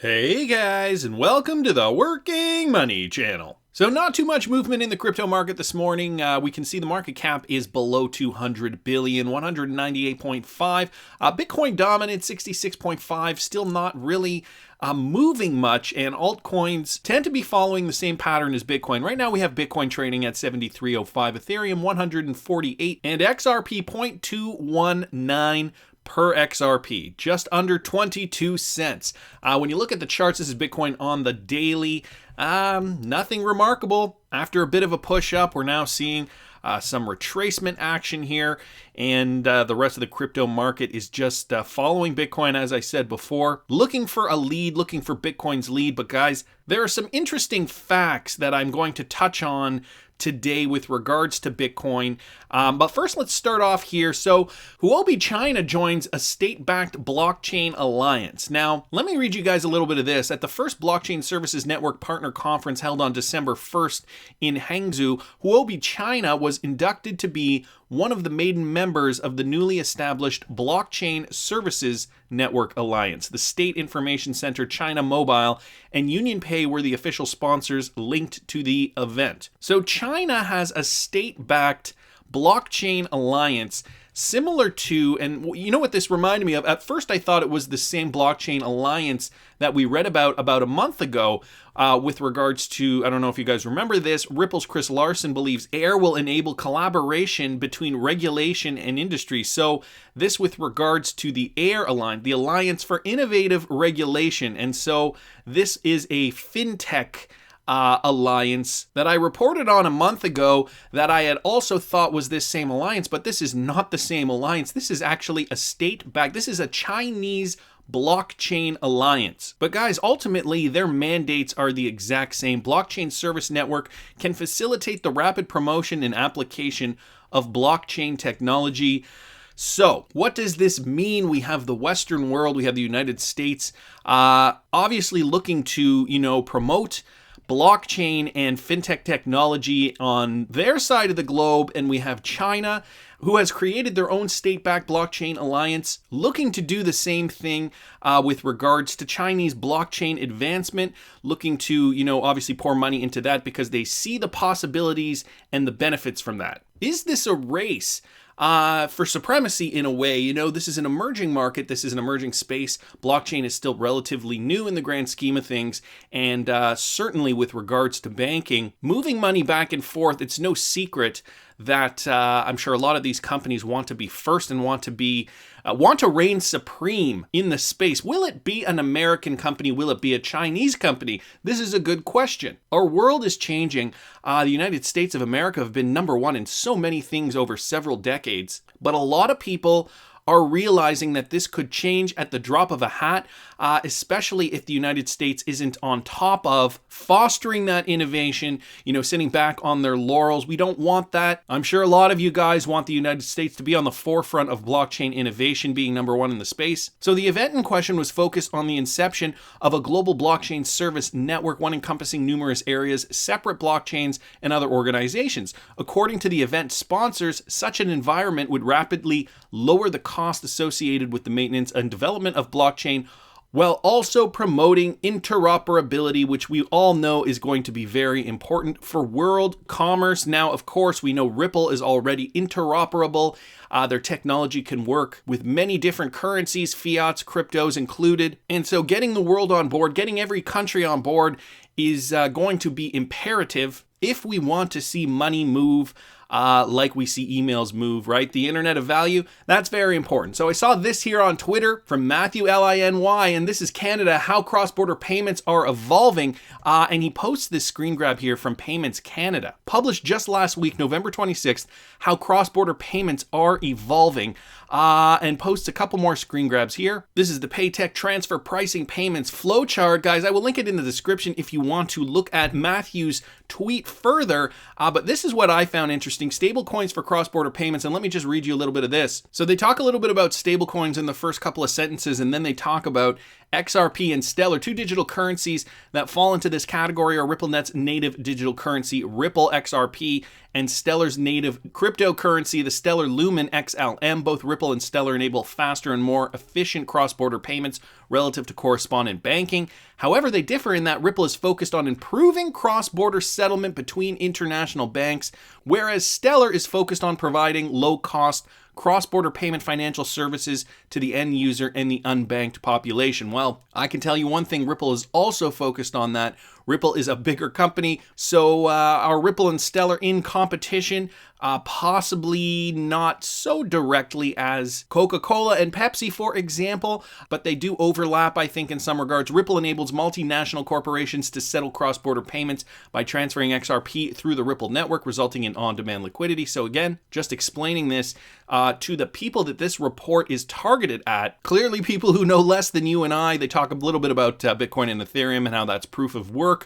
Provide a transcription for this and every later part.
Hey guys, and welcome to the Working Money channel. So not too much movement in the crypto market this morning. We can see the market cap is below 200 billion, 198.5. Bitcoin dominant, 66.5, still not really moving much, and altcoins tend to be following the same pattern as Bitcoin. Right now we have Bitcoin trading at 73.05, Ethereum 148, and XRP 0.219 per XRP, just under 22 cents. When you look at the charts, this is Bitcoin on the daily. Nothing remarkable. After a bit of a push up, we're now seeing some retracement action here, and the rest of the crypto market is just following Bitcoin, as I said before, looking for a lead, looking for Bitcoin's lead. But guys, there are some interesting facts that I'm going to touch on today with regards to Bitcoin. But first, let's start off here. So Huobi China joins a state-backed blockchain alliance. Now, let me read you guys a little bit of this. At the first Blockchain Services Network Partner Conference held on December 1st in Hangzhou, Huobi China was inducted to be one of the maiden members of the newly established Blockchain Services Network Alliance. The State Information Center, China Mobile, and UnionPay were the official sponsors linked to the event. So China has a state-backed blockchain alliance similar to, and you know what this reminded me of? At first I thought it was the same blockchain alliance that we read about a month ago with regards to, I don't know if you guys remember this, Ripple's Chris Larsen believes AIR will enable collaboration between regulation and industry. So this with regards to the AIR Alliance, the Alliance for Innovative Regulation. And so this is a fintech alliance that I reported on a month ago that I had also thought was this same alliance, but this is not the same alliance. This is actually a state-backed, this is a Chinese blockchain alliance. But guys, ultimately their mandates are the exact same. Blockchain Service Network can facilitate the rapid promotion and application of blockchain technology. So what does this mean? We have the Western world, we have the United States, obviously looking to, promote blockchain and fintech technology on their side of the globe, and we have China, who has created their own state-backed blockchain alliance, looking to do the same thing with regards to Chinese blockchain advancement, looking to, obviously pour money into that because they see the possibilities and the benefits from that. Is this a race for supremacy in a way? This is an emerging market. This is an emerging space. Blockchain is still relatively new in the grand scheme of things. And certainly with regards to banking, moving money back and forth, it's no secret that I'm sure a lot of these companies want to be first and want to reign supreme in the space. Will it be an American company? Will it be a Chinese company? This is a good question. Our world is changing. The United States of America have been number one in so many things over several decades, but a lot of people are realizing that this could change at the drop of a hat, especially if the United States isn't on top of fostering that innovation, sitting back on their laurels. We don't want that. I'm sure a lot of you guys want the United States to be on the forefront of blockchain innovation, being number one in the space. So the event in question was focused on the inception of a global blockchain service network, one encompassing numerous areas, separate blockchains, and other organizations. According to the event sponsors, such an environment would rapidly lower the cost associated with the maintenance and development of blockchain, while also promoting interoperability, which we all know is going to be very important for world commerce. Now, of course, we know Ripple is already interoperable. Their technology can work with many different currencies, fiats, cryptos included. And so getting the world on board, getting every country on board is going to be imperative if we want to see money move like we see emails move, right? The internet of value, that's very important. So I saw this here on Twitter from Matthew Liny, and this is Canada, how cross-border payments are evolving. And he posts this screen grab here from Payments Canada, published just last week, November 26th, how cross-border payments are evolving. And posts a couple more screen grabs here. This is the Paytech transfer pricing payments flowchart. Guys, I will link it in the description if you want to look at Matthew's tweet further. But this is what I found interesting. Stable coins for cross-border payments. And let me just read you a little bit of this. So they talk a little bit about stable coins in the first couple of sentences, and then they talk about XRP and Stellar, two digital currencies that fall into this category, are RippleNet's native digital currency, Ripple XRP, and Stellar's native cryptocurrency, the Stellar Lumen XLM. Both Ripple and Stellar enable faster and more efficient cross-border payments relative to correspondent banking. However, they differ in that Ripple is focused on improving cross-border settlement between international banks, whereas Stellar is focused on providing low-cost cross-border payment financial services to the end user and the unbanked population. Well, I can tell you one thing, Ripple is also focused on that. Ripple is a bigger company, so are Ripple and Stellar in competition? Possibly not so directly as Coca-Cola and Pepsi, for example, but they do overlap, I think, in some regards. Ripple enables multinational corporations to settle cross-border payments by transferring XRP through the Ripple network, resulting in on-demand liquidity. So again, just explaining this to the people that this report is targeted at, clearly people who know less than you and I. They talk a little bit about Bitcoin and Ethereum and how that's proof of work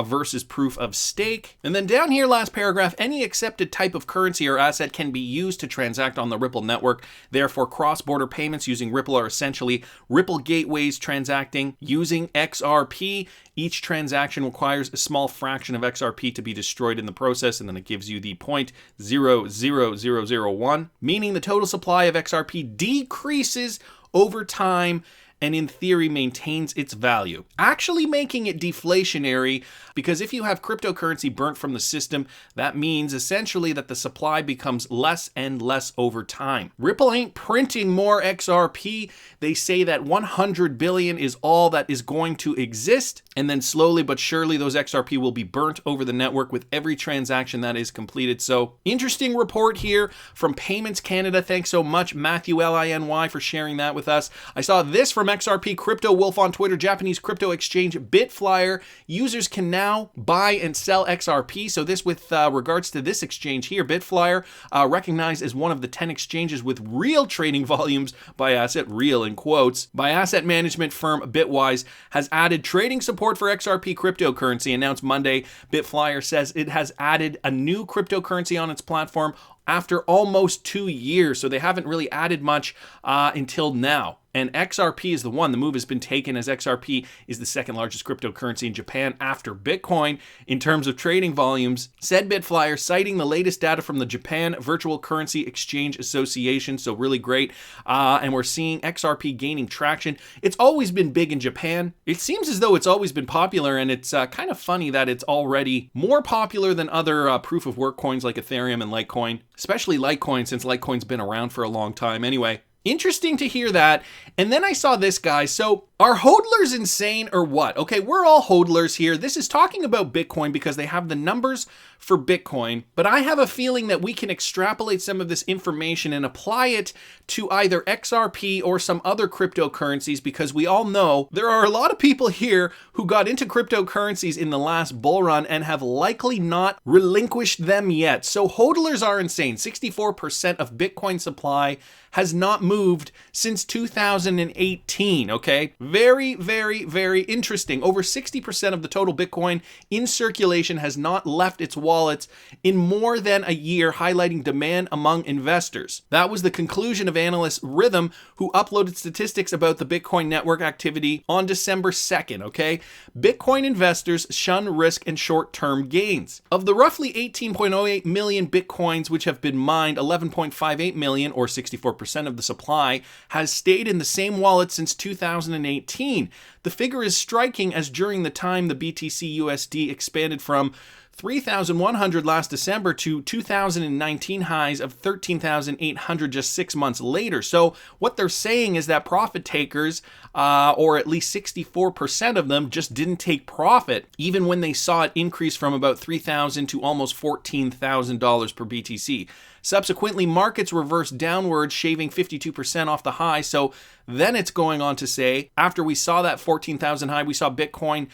versus proof of stake. And then down here, last paragraph, any accepted type of currency or asset can be used to transact on the Ripple network. Therefore, cross-border payments using Ripple are essentially Ripple gateways transacting using XRP. Each transaction requires a small fraction of XRP to be destroyed in the process, and then it gives you the 0.00001, meaning the total supply of XRP decreases over time and in theory maintains its value, actually making it deflationary, because if you have cryptocurrency burnt from the system, that means essentially that the supply becomes less and less over time. Ripple ain't printing more XRP. They say that 100 billion is all that is going to exist, and then slowly but surely those XRP will be burnt over the network with every transaction that is completed. So interesting report here from Payments Canada. Thanks so much, Matthew Liny, for sharing that with us. I saw this from XRP Crypto Wolf on Twitter. Japanese crypto exchange BitFlyer users can now buy and sell XRP. So this with regards to this exchange here, BitFlyer, recognized as one of the 10 exchanges with real trading volumes by asset, real in quotes, by asset management firm Bitwise, has added trading support for XRP cryptocurrency. Announced Monday, BitFlyer says it has added a new cryptocurrency on its platform after almost 2 years. So they haven't really added much until now. And XRP is the one. The move has been taken as XRP is the second largest cryptocurrency in Japan after Bitcoin in terms of trading volumes, said BitFlyer, citing the latest data from the Japan Virtual Currency Exchange Association. So really great. And we're seeing XRP gaining traction. It's always been big in Japan. It seems as though it's always been popular, and it's kind of funny that it's already more popular than other proof of work coins like Ethereum and Litecoin, especially Litecoin, since Litecoin's been around for a long time. Anyway, interesting to hear that. And then I saw this guy. So are hodlers insane or what? Okay, we're all hodlers here. This is talking about Bitcoin because they have the numbers for Bitcoin, but I have a feeling that we can extrapolate some of this information and apply it to either XRP or some other cryptocurrencies, because we all know there are a lot of people here who got into cryptocurrencies in the last bull run and have likely not relinquished them yet. So hodlers are insane. 64% of Bitcoin supply has not moved since 2018, okay? Very, very, very interesting. Over 60% of the total Bitcoin in circulation has not left its wallets in more than a year, highlighting demand among investors. That was the conclusion of analyst Rhythm, who uploaded statistics about the Bitcoin network activity on December 2nd, okay? Bitcoin investors shun risk and short-term gains. Of the roughly 18.08 million Bitcoins which have been mined, 11.58 million, or 64% of the supply, has stayed in the same wallet since 2018. The figure is striking, as during the time the BTC USD expanded from 3,100 last December to 2019 highs of 13,800 just 6 months later. So what they're saying is that profit takers, or at least 64% of them, just didn't take profit, even when they saw it increase from about $3,000 to almost $14,000 per BTC. Subsequently, markets reversed downward, shaving 52% off the high. So then it's going on to say, after we saw that 14,000 high, we saw Bitcoin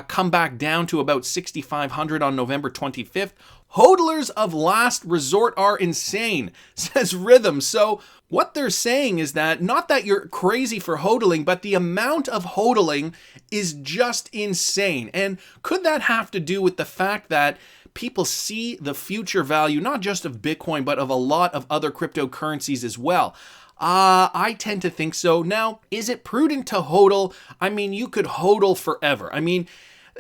come back down to about 6,500 on November 25th. Hodlers of last resort are insane, says Rhythm. So what they're saying is that, not that you're crazy for hodling, but the amount of hodling is just insane. And could that have to do with the fact that people see the future value, not just of Bitcoin, but of a lot of other cryptocurrencies as well? I tend to think so. Now, is it prudent to hodl? I mean, you could hodl forever. I mean,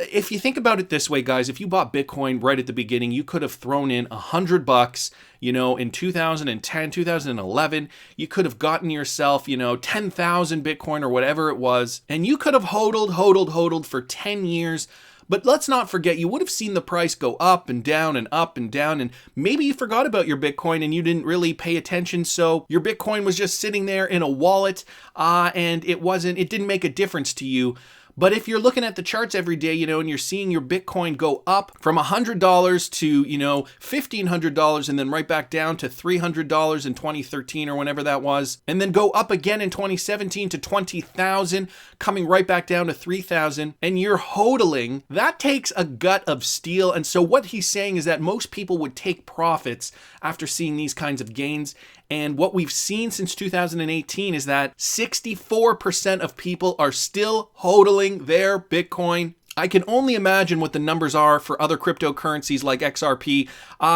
if you think about it this way, guys, if you bought Bitcoin right at the beginning, you could have thrown in $100, in 2010, 2011, you could have gotten yourself, 10,000 Bitcoin or whatever it was, and you could have hodled for 10 years. But let's not forget, you would have seen the price go up and down and up and down, and maybe you forgot about your Bitcoin and you didn't really pay attention, so your Bitcoin was just sitting there in a wallet, and it didn't make a difference to you. But if you're looking at the charts every day, and you're seeing your Bitcoin go up from $100 to, $1,500 and then right back down to $300 in 2013 or whenever that was, and then go up again in 2017 to 20,000, coming right back down to 3,000, and you're hodling, that takes a gut of steel. And so what he's saying is that most people would take profits after seeing these kinds of gains. And what we've seen since 2018 is that 64% of people are still hodling their Bitcoin. I can only imagine what the numbers are for other cryptocurrencies like XRP.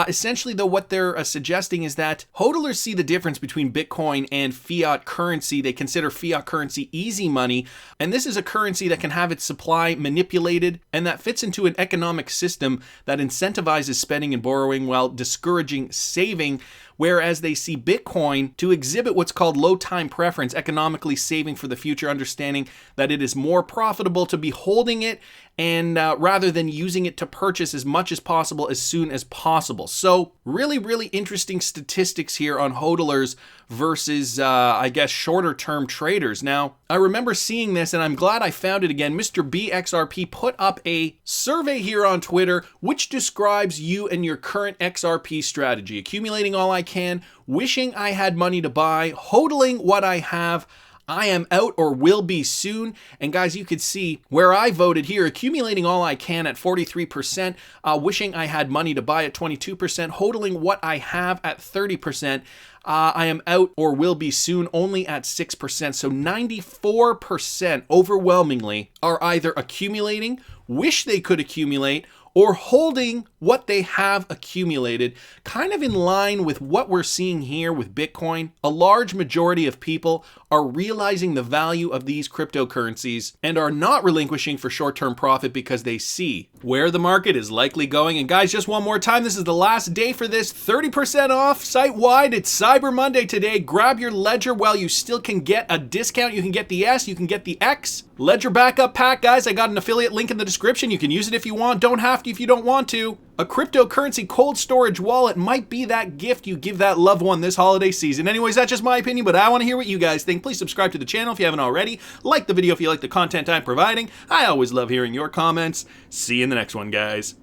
Essentially, though, what they're suggesting is that hodlers see the difference between Bitcoin and fiat currency. They consider fiat currency easy money, and this is a currency that can have its supply manipulated and that fits into an economic system that incentivizes spending and borrowing while discouraging saving. Whereas they see Bitcoin to exhibit what's called low time preference, economically saving for the future, understanding that it is more profitable to be holding it and rather than using it to purchase as much as possible as soon as possible. So really, really interesting statistics here on hodlers versus, shorter term traders. Now, I remember seeing this and I'm glad I found it again. Mr. BXRP put up a survey here on Twitter which describes you and your current XRP strategy. Accumulating all I can, wishing I had money to buy, hodling what I have, I am out or will be soon. And guys, you could see where I voted here, accumulating all I can at 43%, wishing I had money to buy at 22%, hodling what I have at 30%. I am out or will be soon only at 6%. So 94% overwhelmingly are either accumulating, wish they could accumulate, or holding what they have accumulated, kind of in line with what we're seeing here with Bitcoin. A large majority of people are realizing the value of these cryptocurrencies and are not relinquishing for short-term profit because they see where the market is likely going. And guys, just one more time, this is the last day for this, 30% off site-wide. It's Cyber Monday today. Grab your Ledger while you still can get a discount. You can get the S, you can get the X. Ledger Backup Pack, guys, I got an affiliate link in the description. You can use it if you want, don't have to if you don't want to. A cryptocurrency cold storage wallet might be that gift you give that loved one this holiday season. Anyways, that's just my opinion, but I want to hear what you guys think. Please subscribe to the channel if you haven't already. Like the video if you like the content I'm providing. I always love hearing your comments. See you in the next one, guys.